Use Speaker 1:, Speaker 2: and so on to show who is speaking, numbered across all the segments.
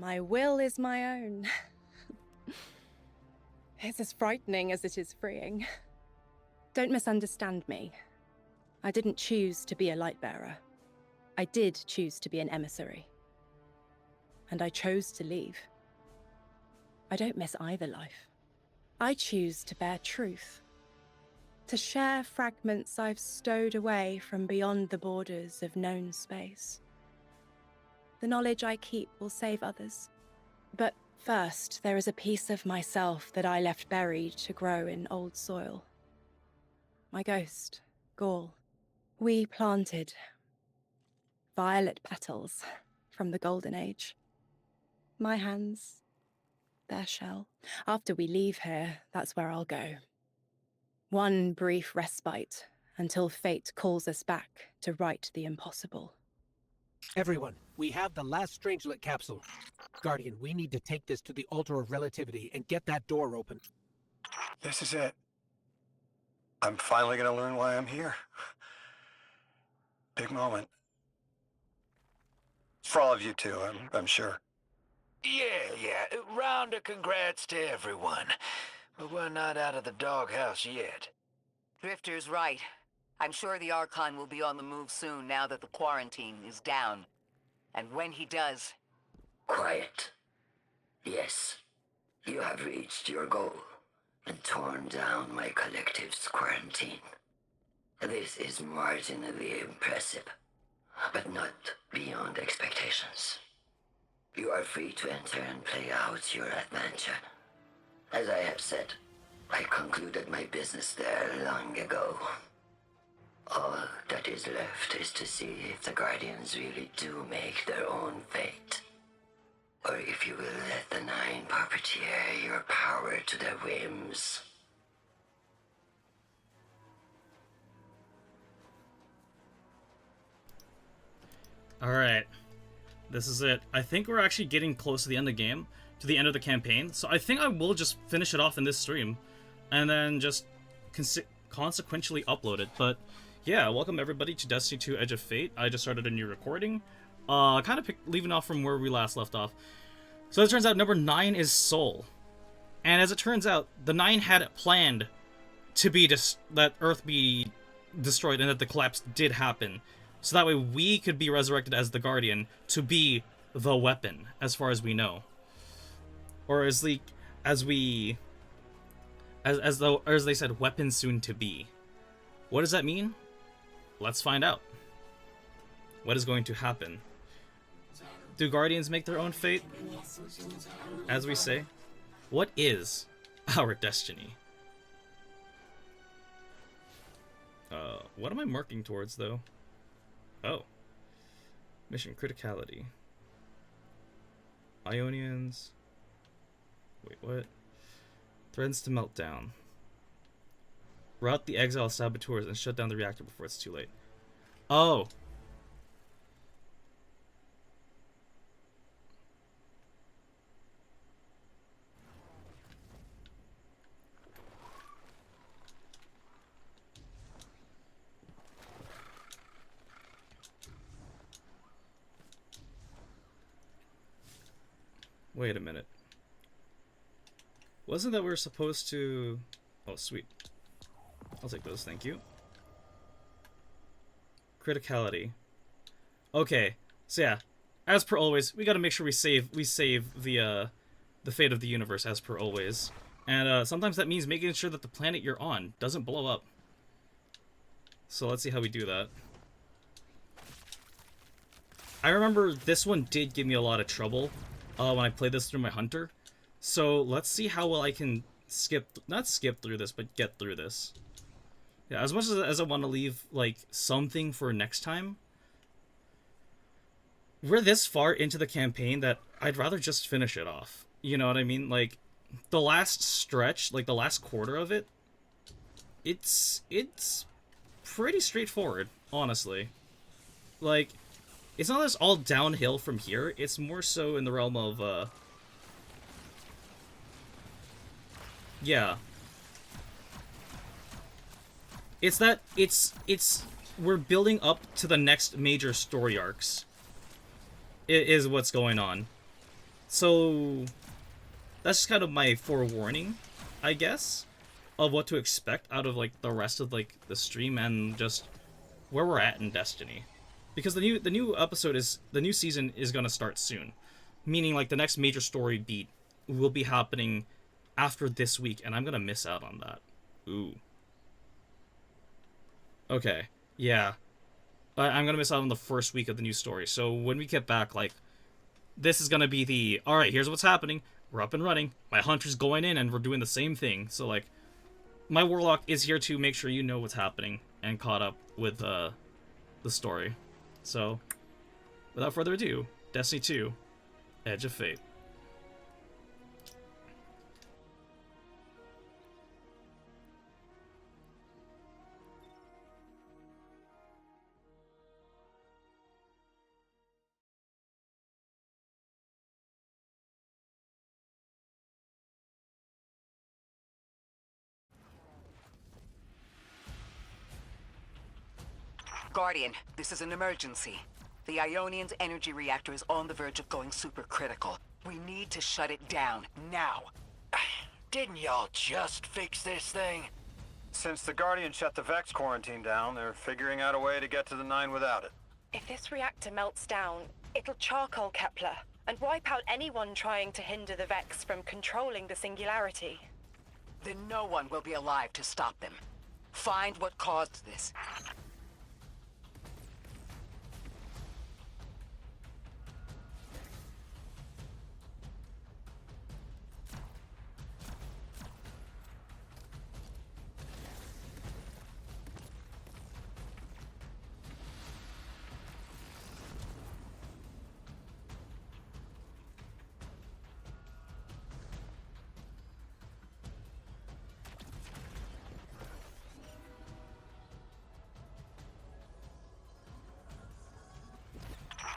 Speaker 1: My will is my own. It's as frightening as it is freeing. Don't misunderstand me. I didn't choose to be a lightbearer. I did choose to be an emissary. And I chose to leave. I don't miss either life. I choose to bear truth. To share fragments I've stowed away from beyond the borders of known space. The knowledge I keep will save others. But first, there is a piece of myself that I left buried to grow in old soil. My ghost, Gaul. We planted violet petals from the Golden Age. My hands, their shell. After we leave here, that's where I'll go. One brief respite until fate calls us back to right the impossible.
Speaker 2: Everyone, we have the last Strangelet capsule. Guardian, we need to take this to the Altar of Relativity and get that door open.
Speaker 3: This is it. I'm finally gonna learn why I'm here. Big moment. For all of you too, I'm sure.
Speaker 4: Yeah. Round of congrats to everyone. But we're not out of the doghouse yet.
Speaker 5: Drifter's right. I'm sure the Archon will be on the move soon now that the quarantine is down. And when he does...
Speaker 6: Quiet. Yes, you have reached your goal and torn down my collective's quarantine. This is marginally impressive, but not beyond expectations. You are free to enter and play out your adventure. As I have said, I concluded my business there long ago. All that is left is to see if the Guardians really do make their own fate. Or if you will let the Nine puppeteer your power to their whims.
Speaker 7: Alright. This is it. I think we're actually getting close to the end of the game, to the end of the campaign, so I think I will just finish it off in this stream, and then just consequentially upload it. But yeah, welcome everybody to Destiny 2 Edge of Fate. I just started a new recording, kind of leaving off from where we last left off. So it turns out number 9 is Soul, and as it turns out, the 9 had it planned to be that Earth be destroyed, and that the collapse did happen. So that way we could be resurrected as the Guardian to be the weapon, as far as we know. Or as they said, weapon soon to be. What does that mean? Let's find out. What is going to happen? Do Guardians make their own fate? As we say, what is our destiny? What am I marking towards, though? Oh. Mission criticality. Ionians. Wait, what? Threatens to Meltdown. Rout the exile saboteurs and shut down the reactor before it's too late. Oh! Wait a minute. Wasn't that we were supposed to... Oh, sweet. I'll take those, thank you. Criticality. Okay, so yeah, as per always, we gotta make sure we save the fate of the universe, as per always. And sometimes that means making sure that the planet you're on doesn't blow up. So let's see how we do that. I remember this one did give me a lot of trouble when I played this through my hunter. So let's see how well I can not skip through this, but get through this. Yeah, as much as I want to leave, like, something for next time, we're this far into the campaign that I'd rather just finish it off. You know what I mean? Like, the last stretch, like the last quarter of it, it's pretty straightforward, honestly. Like, it's not just all downhill from here, it's more so in the realm of, yeah. It's that, we're building up to the next major story arcs, is what's going on. So that's just kind of my forewarning, I guess, of what to expect out of like the rest of like the stream and just where we're at in Destiny. Because the new episode is the new season is gonna start soon, meaning like the next major story beat will be happening after this week, and I'm gonna miss out on that. Ooh. Okay. Yeah. I'm gonna miss out on the first week of the new story. So when we get back, like, this is gonna be the alright, here's what's happening. We're up and running. My hunter's going in and we're doing the same thing. So like my warlock is here to make sure you know what's happening and caught up with the story. So without further ado, Destiny 2, Edge of Fate.
Speaker 5: Guardian, this is an emergency. The Ionian's energy reactor is on the verge of going supercritical. We need to shut it down, now.
Speaker 4: Didn't y'all just fix this thing?
Speaker 3: Since the Guardian shut the Vex quarantine down, they're figuring out a way to get to the 9 without it.
Speaker 1: If this reactor melts down, it'll charcoal Kepler and wipe out anyone trying to hinder the Vex from controlling the singularity.
Speaker 5: Then no one will be alive to stop them. Find what caused this.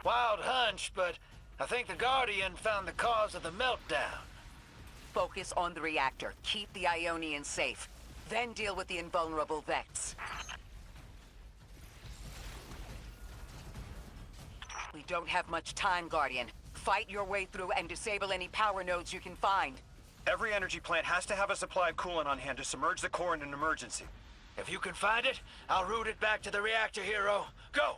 Speaker 4: Wild hunch, but I think the Guardian found the cause of the meltdown.
Speaker 5: Focus on the reactor. Keep the Ionians safe. Then deal with the invulnerable Vex. We don't have much time, Guardian. Fight your way through and disable any power nodes you can find.
Speaker 3: Every energy plant has to have a supply of coolant on hand to submerge the core in an emergency.
Speaker 4: If you can find it, I'll route it back to the reactor, hero. Go!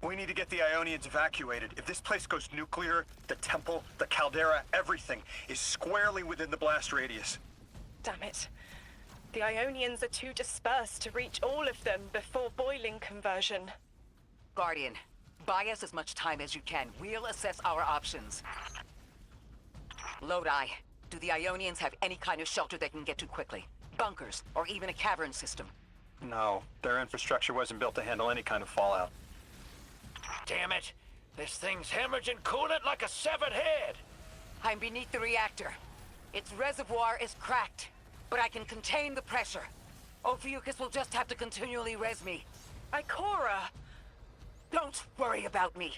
Speaker 3: We need to get the Ionians evacuated. If this place goes nuclear, the temple, the caldera, everything is squarely within the blast radius.
Speaker 1: Damn it. The Ionians are too dispersed to reach all of them before boiling conversion.
Speaker 5: Guardian, buy us as much time as you can. We'll assess our options. Lodi, do the Ionians have any kind of shelter they can get to quickly? Bunkers, or even a cavern system?
Speaker 3: No, their infrastructure wasn't built to handle any kind of fallout.
Speaker 4: Damn it! This thing's hemorrhaging coolant like a severed head!
Speaker 5: I'm beneath the reactor. Its reservoir is cracked, but I can contain the pressure. Ophiuchus will just have to continually res me.
Speaker 1: Ikora!
Speaker 5: Don't worry about me.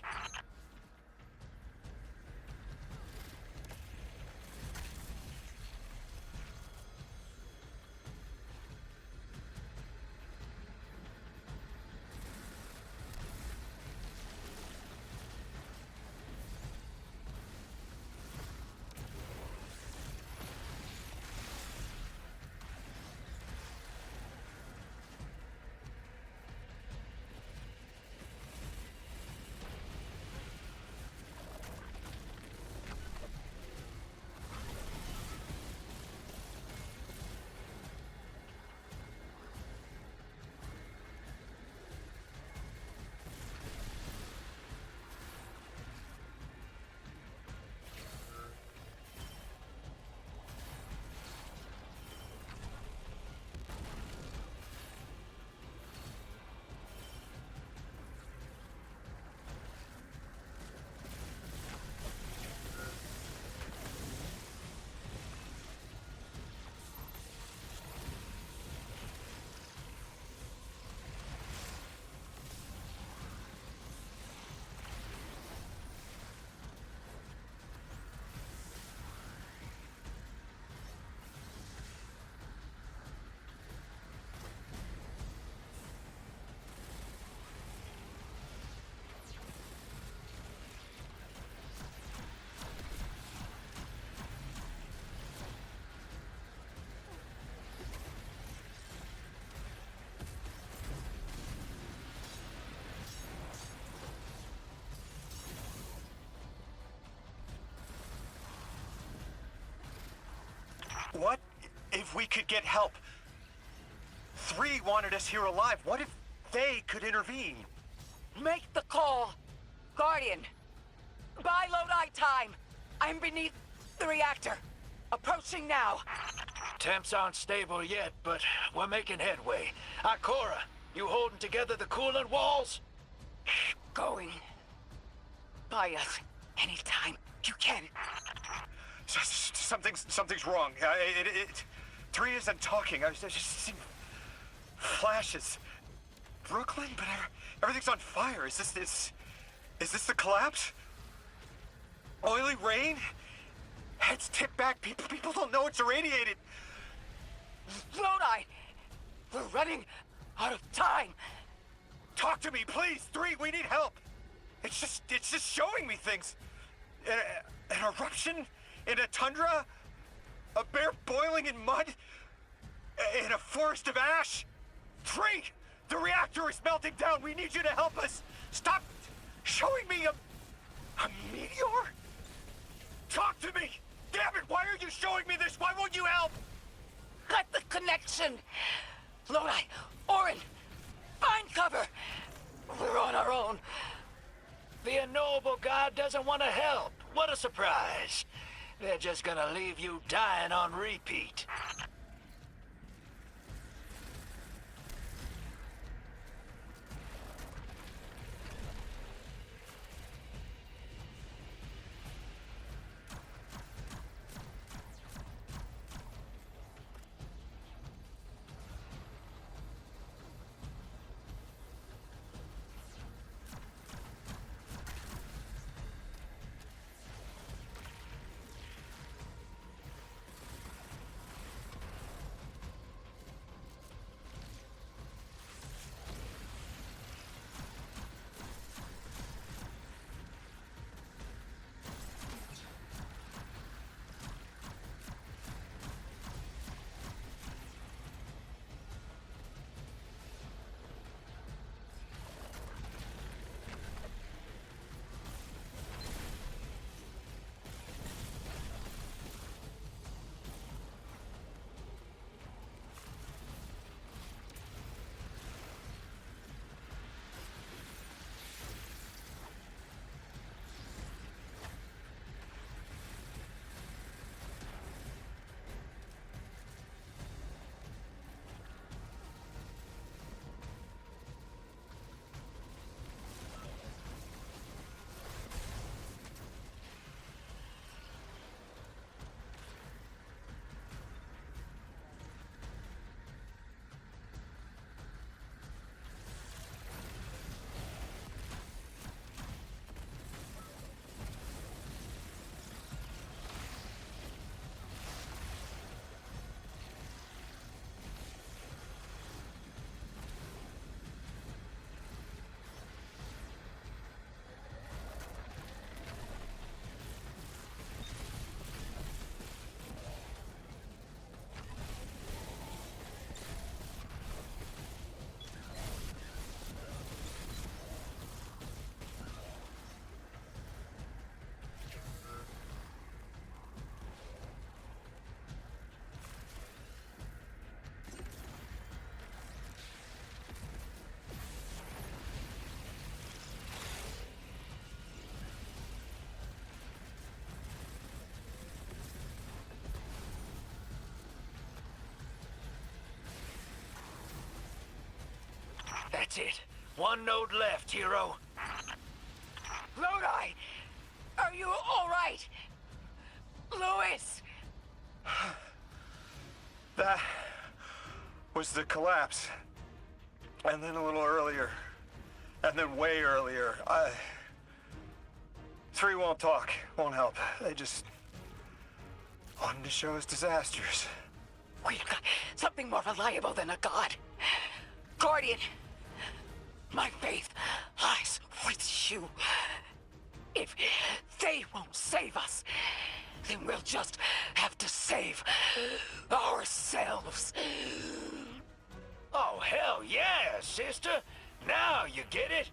Speaker 3: What if we could get help? 3 wanted us here alive. What if they could intervene?
Speaker 5: Make the call. Guardian. Buy Lodi time. I'm beneath the reactor. Approaching now.
Speaker 4: Temps aren't stable yet, but we're making headway. Ikora, you holding together the coolant walls?
Speaker 5: Going. Buy us anytime you can.
Speaker 3: Something's wrong. 3 isn't talking. I just seen flashes. Brooklyn, but everything's on fire. Is this the collapse? Oily rain? Heads tipped back. People don't know it's irradiated.
Speaker 5: Lodi! We're running out of time.
Speaker 3: Talk to me, please. 3, we need help. It's just showing me things. An eruption in a tundra, a bear boiling in mud, in a forest of ash. 3, the reactor is melting down. We need you to help us. Stop showing me a meteor. Talk to me. Damn it! Why are you showing me this? Why won't you help?
Speaker 5: Cut the connection. Lodi, Orin, find cover. We're on our own.
Speaker 4: The unknowable god doesn't want to help. What a surprise. They're just gonna leave you dying on repeat. That's it. 1 node left, hero.
Speaker 5: Lodi, are you all right? Louis!
Speaker 3: That was the collapse. And then a little earlier. And then way earlier. 3 won't talk, won't help. They just wanted to show us disasters.
Speaker 5: We've got something more reliable than a god. Guardian, my faith lies with you. If they won't save us, then we'll just have to save ourselves.
Speaker 4: Oh, hell yeah, sister. Now you get it.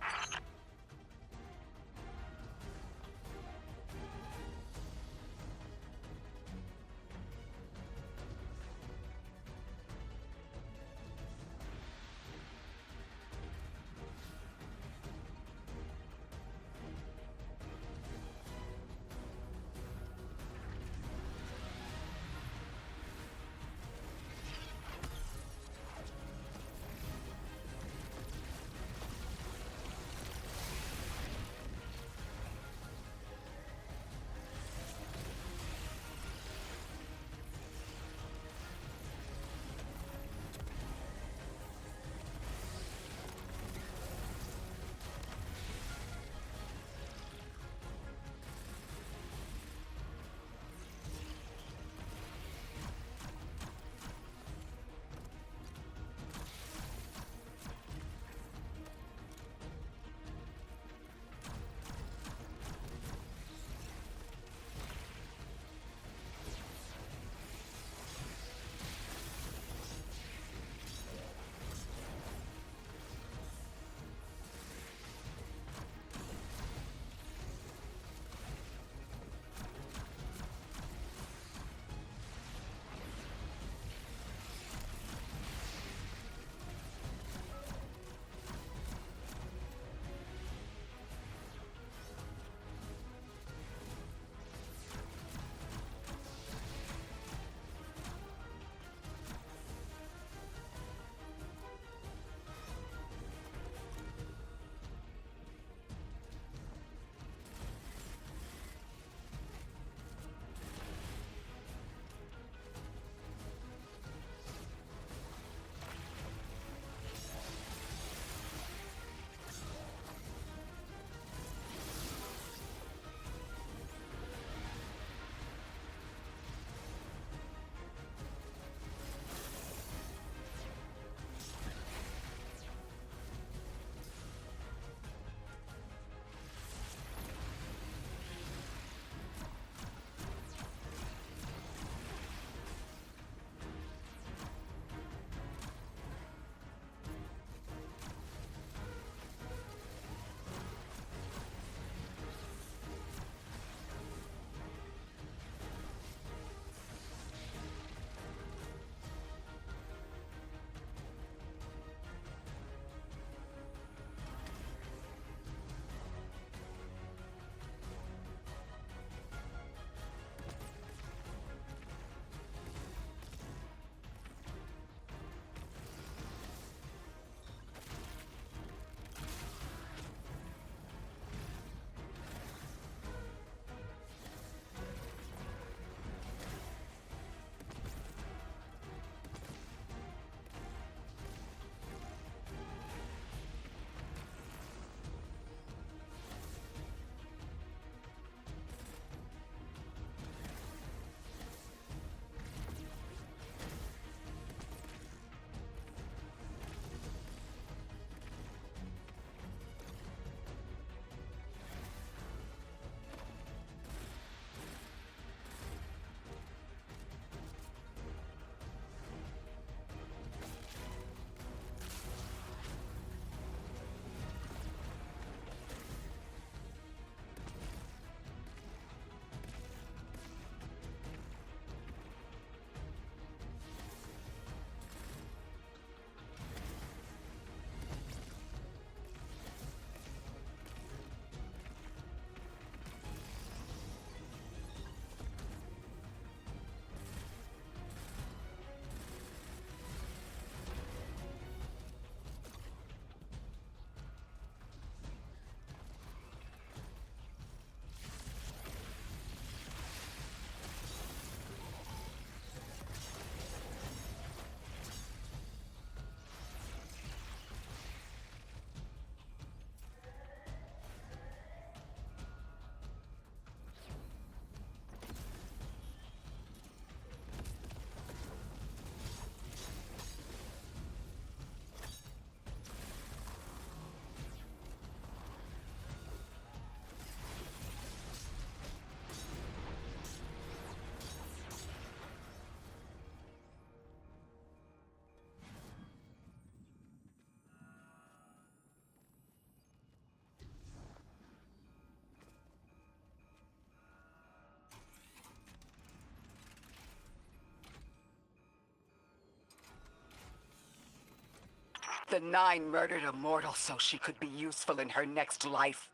Speaker 5: The Nine murdered a mortal so she could be useful in her next life,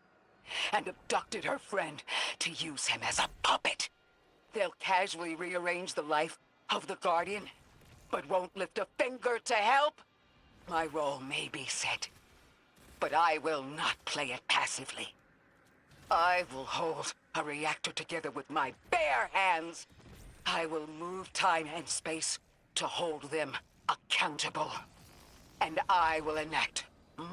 Speaker 5: and abducted her friend to use him as a puppet. They'll casually rearrange the life of the Guardian, but won't lift a finger to help. My role may be set, but I will not play it passively. I will hold a reactor together with my bare hands. I will move time and space to hold them accountable. And I will enact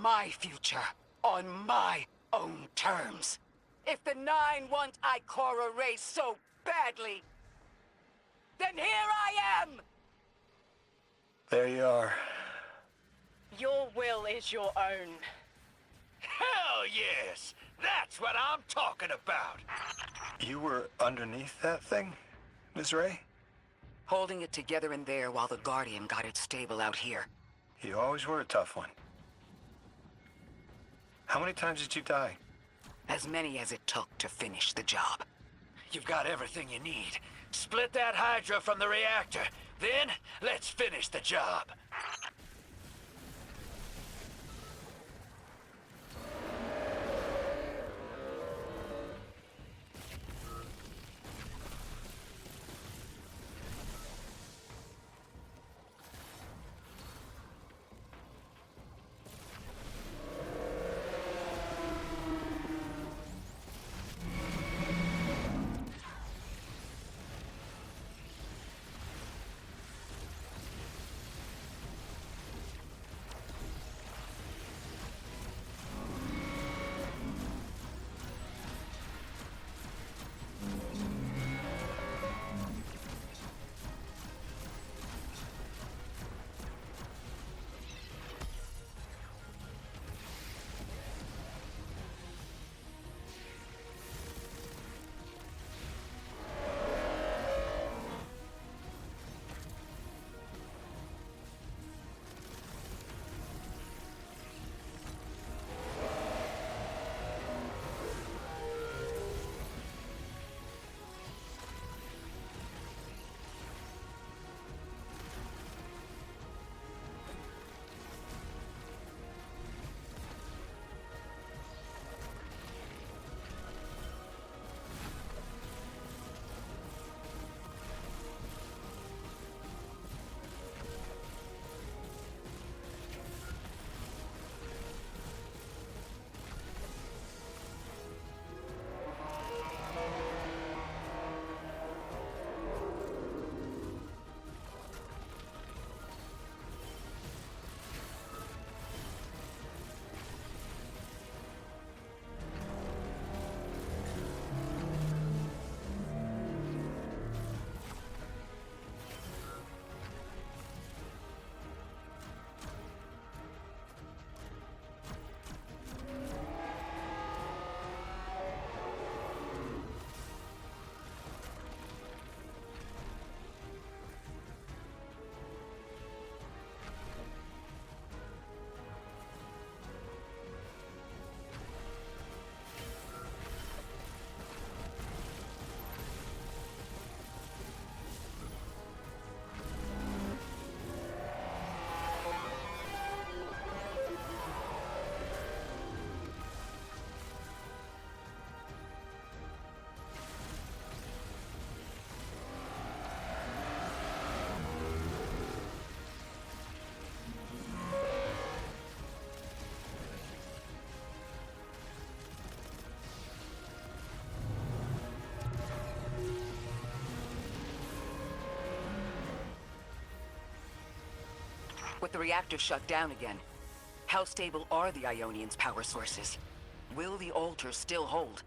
Speaker 5: my future on my own terms. If the Nine want Ikora race so badly, then here I am!
Speaker 3: There you are.
Speaker 1: Your will is your own.
Speaker 4: Hell yes! That's what I'm talking about!
Speaker 3: You were underneath that thing, Ms. Ray?
Speaker 5: Holding it together in there while the Guardian got it stable out here.
Speaker 3: You always were a tough one. How many times did you die?
Speaker 5: As many as it took to finish the job.
Speaker 4: You've got everything you need. Split that Hydra from the reactor. Then, let's finish the job.
Speaker 5: With the reactor shut down again, how stable are the Ionians' power sources? Will the altar still hold?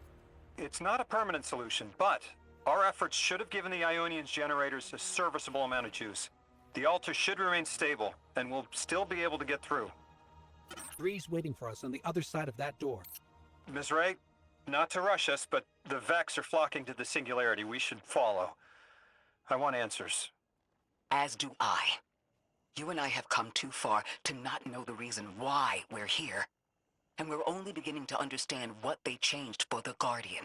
Speaker 3: It's not a permanent solution, but our efforts should have given the Ionians generators a serviceable amount of juice. The altar should remain stable, and we'll still be able to get through.
Speaker 2: 3's waiting for us on the other side of that door.
Speaker 3: Ms. Ray, not to rush us, but the Vex are flocking to the Singularity. We should follow. I want answers.
Speaker 5: As do I. You and I have come too far to not know the reason why we're here. And we're only beginning to understand what they changed for the Guardian.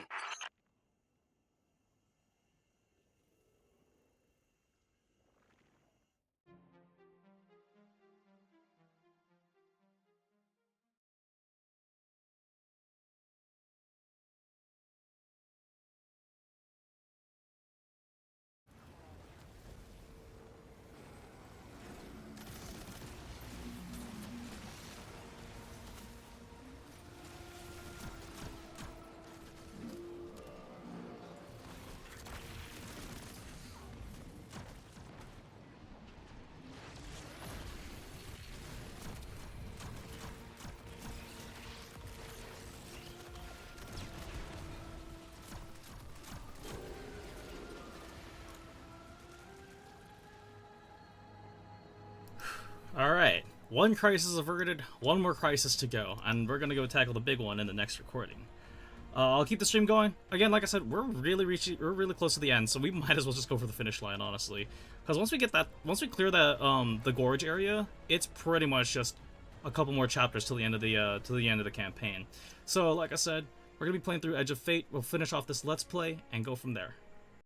Speaker 7: Alright, one crisis averted, one more crisis to go, and we're gonna go tackle the big one in the next recording. I'll keep the stream going. Again, like I said, we're really close to the end, so we might as well just go for the finish line, honestly. Because once we clear that the gorge area, it's pretty much just a couple more chapters till the end of the campaign. So, like I said, we're gonna be playing through Edge of Fate. We'll finish off this Let's Play and go from there.